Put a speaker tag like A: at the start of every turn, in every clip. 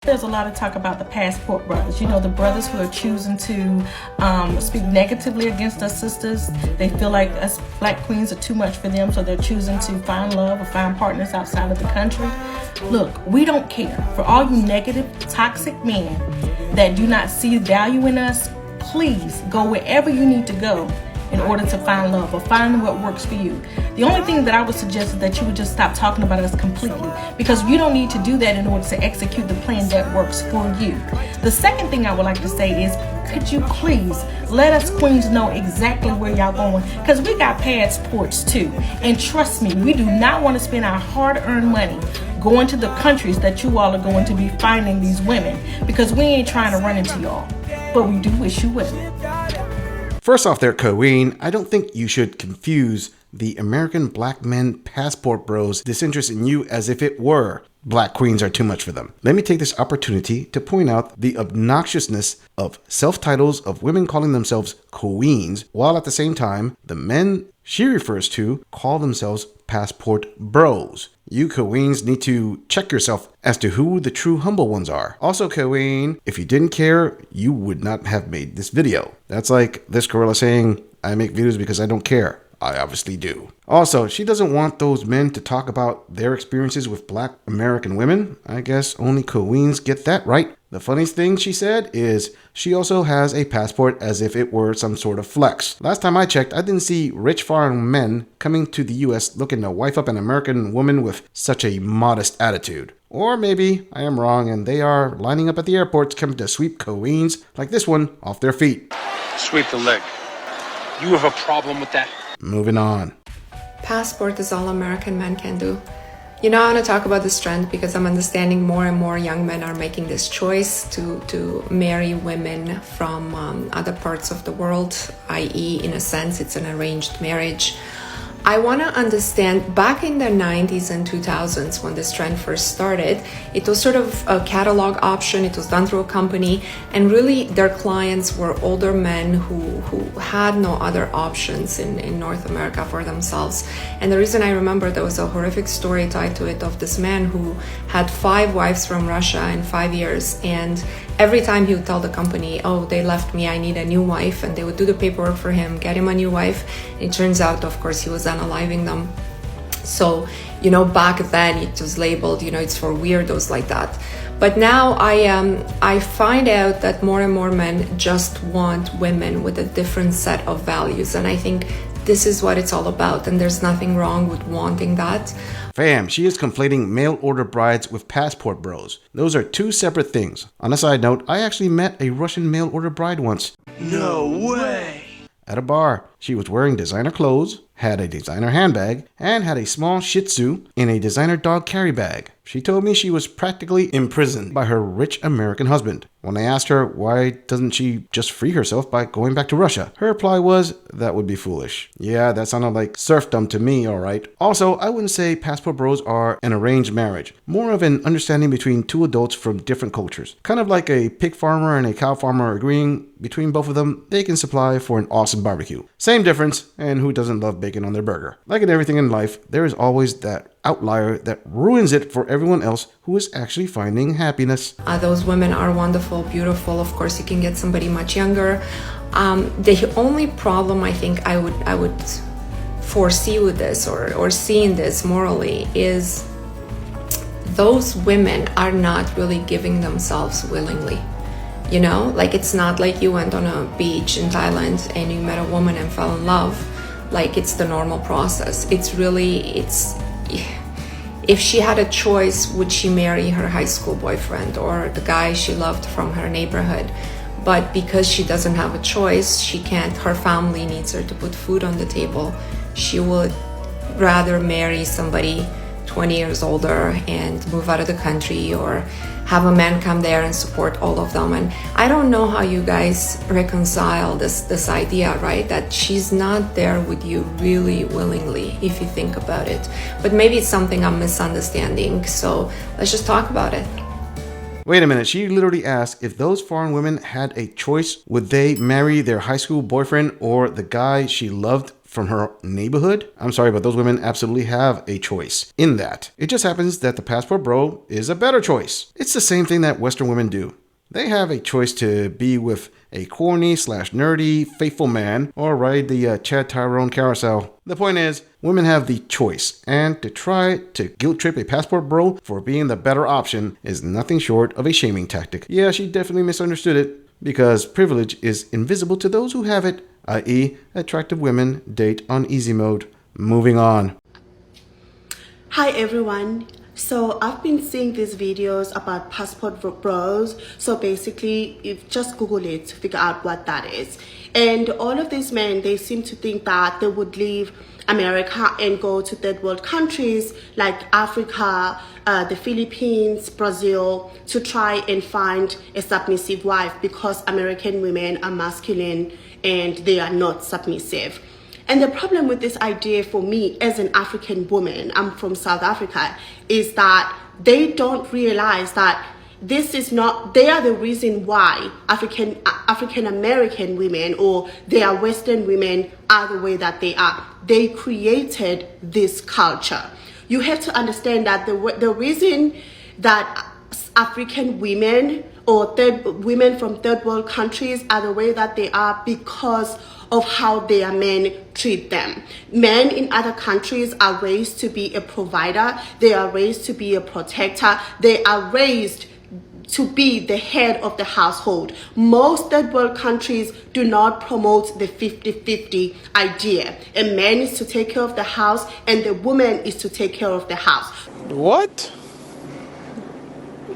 A: There's a lot of talk about the passport brothers. You know, the brothers who are choosing to speak negatively against us sisters. They feel like us black queens are too much for them, so they're choosing to find love or find partners outside of the country. Look, we don't care. For all you negative, toxic men that do not see value in us, please go wherever you need to go in order to find love or find what works for you. The only thing that I would suggest is that you would just stop talking about us completely, because you don't need to do that in order to execute the plan that works for you. The second thing I would like to say is, could you please let us queens know exactly where y'all going, because we got passports too. And trust me, we do not want to spend our hard-earned money going to the countries that you all are going to be finding these women, because we ain't trying to run into y'all, but we do wish you well.
B: First off there, Queen, I don't think you should confuse the American black men passport bros' disinterest in you as if it were black queens are too much for them. Let me take this opportunity to point out the obnoxiousness of self-titles of women calling themselves queens, while at the same time, the men she refers to call themselves passport bros. You queens need to check yourself as to who the true humble ones are. Also, Queen, if you didn't care, you would not have made this video. That's like this gorilla saying, I make videos because I don't care. I obviously do. Also, she doesn't want those men to talk about their experiences with black American women. I guess only queens get that right. The funniest thing she said is she also has a passport as if it were some sort of flex. Last time I checked, I didn't see rich foreign men coming to the US looking to wife up an American woman with such a modest attitude. Or maybe I am wrong and they are lining up at the airports coming to sweep queens like this one off their feet.
C: Sweep the leg. You have a problem with that?
B: Moving on.
D: Passport is all American men can do. You know, I want to talk about this trend because I'm understanding more and more young men are making this choice to marry women from other parts of the world, i.e., in a sense, it's an arranged marriage. I want to understand, back in the 90s and 2000s when this trend first started, it was sort of a catalog option. It was done through a company, and really their clients were older men who had no other options in North America for themselves. And the reason I remember, there was a horrific story tied to it of this man who had 5 wives from Russia in 5 years, and every time he would tell the company, oh, they left me, I need a new wife, and they would do the paperwork for him, get him a new wife. It turns out, of course, he was unaliving them. So, you know, back then it was labeled, you know, it's for weirdos like that. But now I find out that more and more men just want women with a different set of values, and I think this is what it's all about, and there's nothing wrong with wanting that.
B: Fam, she is conflating mail order brides with passport bros. Those are two separate things. On a side note, I actually met a Russian mail order bride once.
C: No way!
B: At a bar. She was wearing designer clothes, had a designer handbag, and had a small Shih Tzu in a designer dog carry bag. She told me she was practically imprisoned by her rich American husband. When I asked her why doesn't she just free herself by going back to Russia, her reply was, that would be foolish. Yeah, that sounded like serfdom to me, alright. Also, I wouldn't say passport bros are an arranged marriage. More of an understanding between two adults from different cultures. Kind of like a pig farmer and a cow farmer agreeing between both of them, they can supply for an awesome barbecue. Same difference, and who doesn't love bacon on their burger? Like in everything in life, there is always that outlier that ruins it for everyone else who is actually finding happiness.
D: Those women are wonderful, beautiful. Of course, you can get somebody much younger. The only problem I think I would foresee with this or seeing this morally is those women are not really giving themselves willingly. You know, like it's not like you went on a beach in Thailand and you met a woman and fell in love. Like it's the normal process. If she had a choice, would she marry her high school boyfriend or the guy she loved from her neighborhood? But because she doesn't have a choice, she can't, her family needs her to put food on the table. She would rather marry somebody 20 years older and move out of the country, or have a man come there and support all of them. And I don't know how you guys reconcile this idea, right? That she's not there with you really willingly, if you think about it. But maybe it's something I'm misunderstanding. So let's just talk about it.
B: Wait a minute, she literally asked if those foreign women had a choice, would they marry their high school boyfriend or the guy she loved from her neighborhood. I'm sorry, but those women absolutely have a choice in that. It just happens that the passport bro is a better choice. It's the same thing that Western women do. They have a choice to be with a corny/nerdy faithful man or ride the Chad Tyrone carousel. The point is, women have the choice, and to try to guilt trip a passport bro for being the better option is nothing short of a shaming tactic. Yeah, she definitely misunderstood it, because privilege is invisible to those who have it, i.e. attractive women date on easy mode. Moving on.
E: Hi everyone. So I've been seeing these videos about passport bros. So basically, you just Google it to figure out what that is. And all of these men, they seem to think that they would leave America and go to third world countries like Africa, the Philippines, Brazil, to try and find a submissive wife because American women are masculine and they are not submissive. And the problem with this idea for me as an African woman, I'm from South Africa, is that they don't realize that this is not, they are the reason why African American women or they are Western women are the way that they are. They created this culture. You have to understand that the reason that African women or women from third world countries are the way that they are because of how their men treat them. Men in other countries are raised to be a provider. They are raised to be a protector. They are raised to be the head of the household. Most third world countries do not promote the 50-50 idea. A man is to take care of the house and the woman is to take care of the house.
F: What?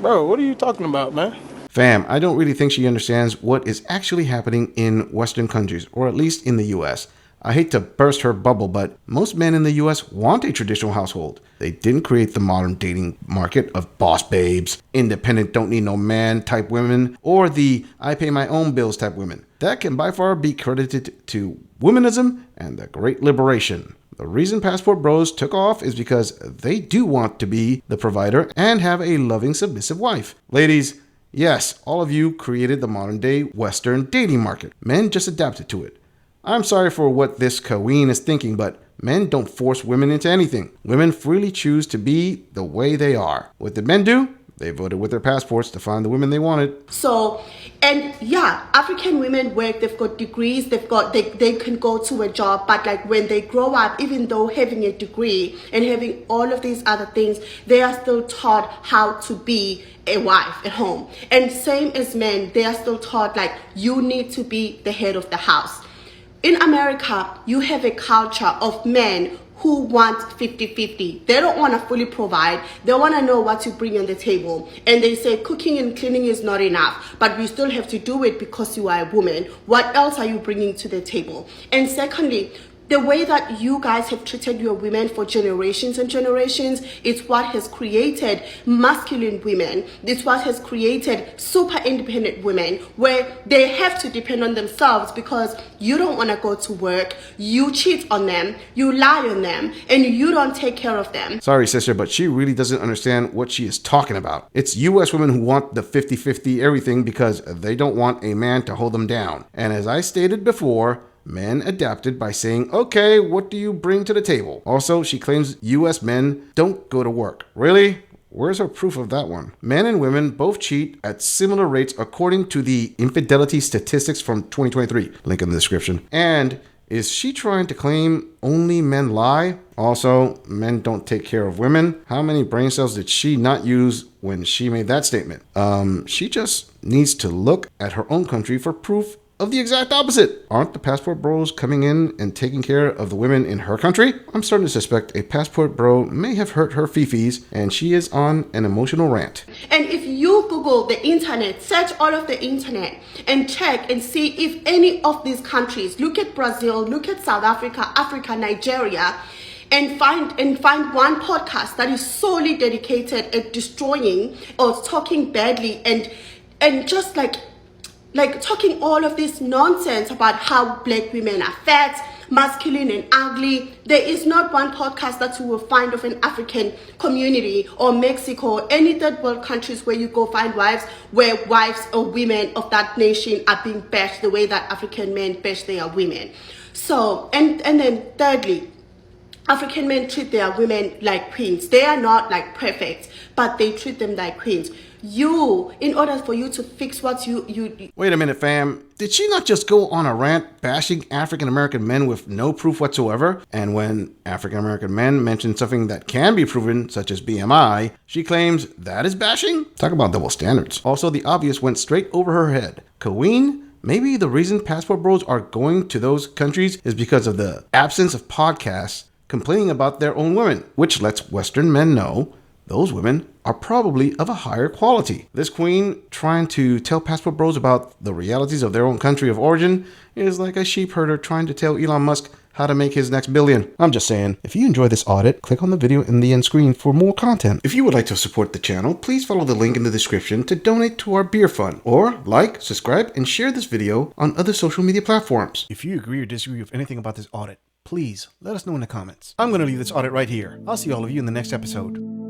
F: Bro, what are you talking about, man?
B: Fam, I don't really think she understands what is actually happening in Western countries, or at least in the US. I hate to burst her bubble, but most men in the US want a traditional household. They didn't create the modern dating market of boss babes, independent, don't need no man type women, or the I pay my own bills type women. That can by far be credited to womanism and the Great Liberation. The reason passport bros took off is because they do want to be the provider and have a loving, submissive wife. Ladies, yes, all of you created the modern day Western dating market. Men just adapted to it. I'm sorry for what this queen is thinking, but men don't force women into anything. Women freely choose to be the way they are. What did men do? They voted with their passports to find the women they wanted.
E: So, and yeah, African women work, they've got degrees, they can go to a job, but like when they grow up, even though having a degree and having all of these other things, they are still taught how to be a wife at home. And same as men, they are still taught like you need to be the head of the house. In America, you have a culture of men who want 50-50. They don't want to fully provide. They want to know what you bring on the table. And they say cooking and cleaning is not enough, but we still have to do it because you are a woman. What else are you bringing to the table? And secondly, the way that you guys have treated your women for generations and generations, it's what has created masculine women. It's what has created super independent women where they have to depend on themselves because you don't want to go to work, you cheat on them, you lie on them, and you don't take care of them.
B: Sorry, sister, but she really doesn't understand what she is talking about. It's US women who want the 50-50 everything because they don't want a man to hold them down. And as I stated before, men adapted by saying, okay, what do you bring to the table? Also, she claims US men don't go to work. Really? Where's her proof of that one? Men and women both cheat at similar rates according to the infidelity statistics from 2023. Link in the description. And is she trying to claim only men lie? Also, men don't take care of women. How many brain cells did she not use when she made that statement? She just needs to look at her own country for proof of the exact opposite. Aren't the passport bros coming in and taking care of the women in her country? I'm starting to suspect a passport bro may have hurt her fifis and she is on an emotional rant.
E: And if you Google the internet, search all of the internet and check and see if any of these countries, look at Brazil, look at South Africa, Nigeria, and find one podcast that is solely dedicated at destroying or talking badly and just like talking all of this nonsense about how black women are fat, masculine and ugly. There is not one podcast that you will find of an African community or Mexico or any third world countries where you go find wives where wives or women of that nation are being bashed the way that African men bash their women. So, and then thirdly, African men treat their women like queens. They are not like perfect, but they treat them like queens. In order for you to fix what you
B: Wait a minute, fam. Did she not just go on a rant bashing African American men with no proof whatsoever? And when African American men mention something that can be proven, such as BMI, she claims that is bashing? Talk about double standards. Also, the obvious went straight over her head. Queen? Maybe the reason passport bros are going to those countries is because of the absence of podcasts complaining about their own women, which lets Western men know those women are probably of a higher quality. This queen trying to tell passport bros about the realities of their own country of origin is like a sheep herder trying to tell Elon Musk how to make his next billion. I'm just saying, if you enjoy this audit, click on the video in the end screen for more content. If you would like to support the channel, please follow the link in the description to donate to our beer fund, or like, subscribe, and share this video on other social media platforms. If you agree or disagree with anything about this audit, please let us know in the comments. I'm going to leave this audit right here. I'll see all of you in the next episode.